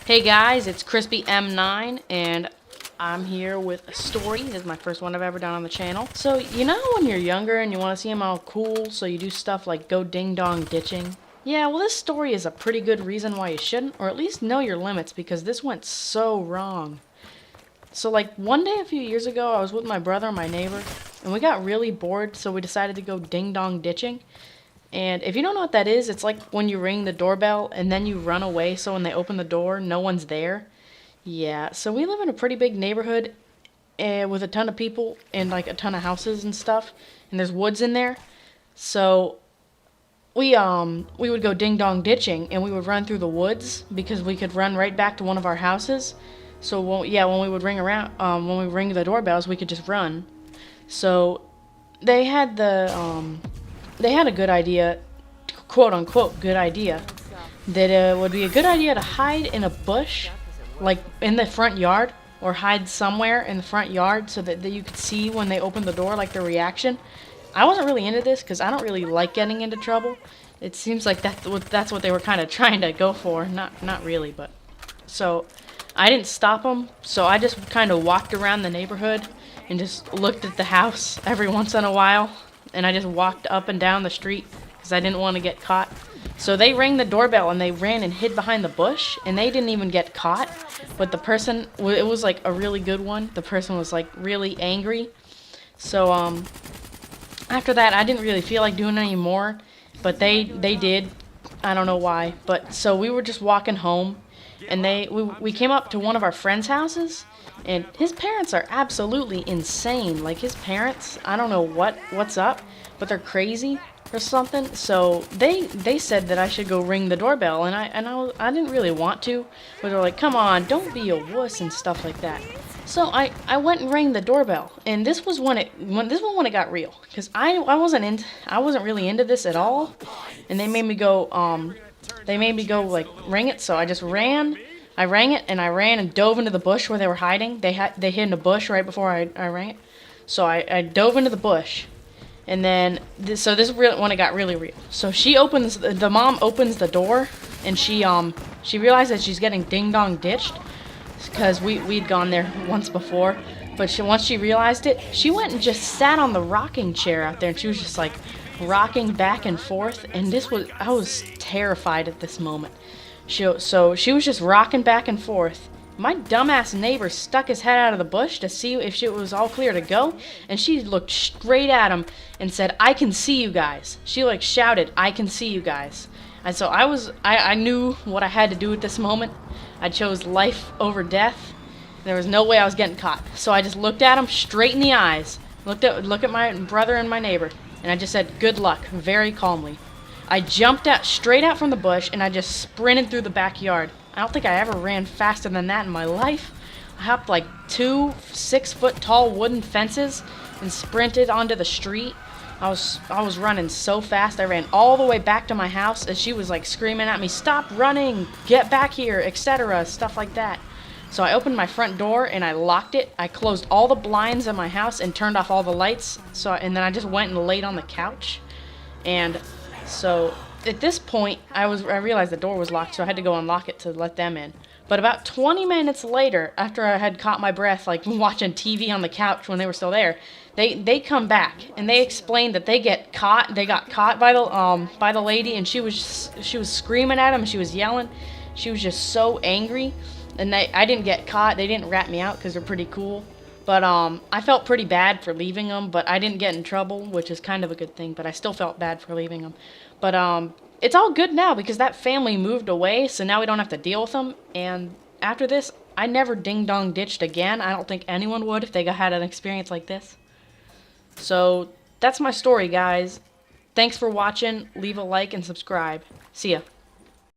Hey guys, it's Crispy M9 and I'm here with a story. This is my first one I've ever done on the channel. So, you know when you're younger and you want to seem all cool, so you do stuff like go ding-dong ditching? Yeah, well this story is a pretty good reason why you shouldn't, or at least know your limits, because this went so wrong. So like one day a few years ago, I was with my brother and my neighbor, and we got really bored, so we decided to go ding-dong ditching. And if you don't know what that is, it's like when you ring the doorbell and then you run away, so when they open the door, no one's there. Yeah, so we live in a pretty big neighborhood with a ton of people and like a ton of houses and stuff, and there's woods in there. So we would go ding dong ditching and we would run through the woods because we could run right back to one of our houses. So when we would when we ring the doorbells, we could just run. So they had a good idea, quote unquote good idea, that it would be a good idea to hide in a bush, like in the front yard, or hide somewhere in the front yard so that you could see when they opened the door, like their reaction. I wasn't really into this because I don't really like getting into trouble. It seems like that's what they were kind of trying to go for. Not really, but so I didn't stop them. So I just kind of walked around the neighborhood and just looked at the house every once in a while. And I just walked up and down the street because I didn't want to get caught. So they rang the doorbell and they ran and hid behind the bush, and they didn't even get caught. But the person, it was like a really good one. The person was like really angry. So after that, I didn't really feel like doing it anymore, but they did. I don't know why. But so we were just walking home, and we came up to one of our friends' houses. And his parents are absolutely insane. Like, his parents, I don't know what's up, but they're crazy or something. So they said that I should go ring the doorbell, and I didn't really want to, but they're like, come on, don't be a wuss and stuff like that. So I went and rang the doorbell, and this was when it got real, because I wasn't really into this at all, and they made me go like ring it. So I just ran. I rang it, and I ran and dove into the bush where they were hiding. They hid in a bush right before I rang it. So I dove into the bush, and then this is when it got really real. So the mom opens the door, and she realized that she's getting ding dong ditched because we'd gone there once before. But once she realized it, she went and just sat on the rocking chair out there, and she was just like rocking back and forth. And I was terrified at this moment. So she was just rocking back and forth. My dumbass neighbor stuck his head out of the bush to see if it was all clear to go, and she looked straight at him and said, "I can see you guys." She like shouted, "I can see you guys." And so I knew what I had to do at this moment. I chose life over death. There was no way I was getting caught. So I just looked at him straight in the eyes, looked at my brother and my neighbor, and I just said, "Good luck," very calmly. I jumped straight out from the bush, and I just sprinted through the backyard. I don't think I ever ran faster than that in my life. I hopped like 2 6-foot-tall wooden fences and sprinted onto the street. I was running so fast. I ran all the way back to my house as she was like screaming at me, "Stop running, get back here," etc., stuff like that. So I opened my front door and I locked it. I closed all the blinds in my house and turned off all the lights. And then I just went and laid on the couch. And so at this point, I realized the door was locked, so I had to go unlock it to let them in. But about 20 minutes later, after I had caught my breath, like watching TV on the couch when they were still there, they come back and they explained that they got caught by the lady, and she was screaming at them, she was yelling, she was just so angry, and I didn't get caught. They didn't rat me out because they're pretty cool. But I felt pretty bad for leaving them, but I didn't get in trouble, which is kind of a good thing, but I still felt bad for leaving them. But it's all good now because that family moved away, so now we don't have to deal with them. And after this, I never ding-dong ditched again. I don't think anyone would if they had an experience like this. So that's my story, guys. Thanks for watching. Leave a like and subscribe. See ya.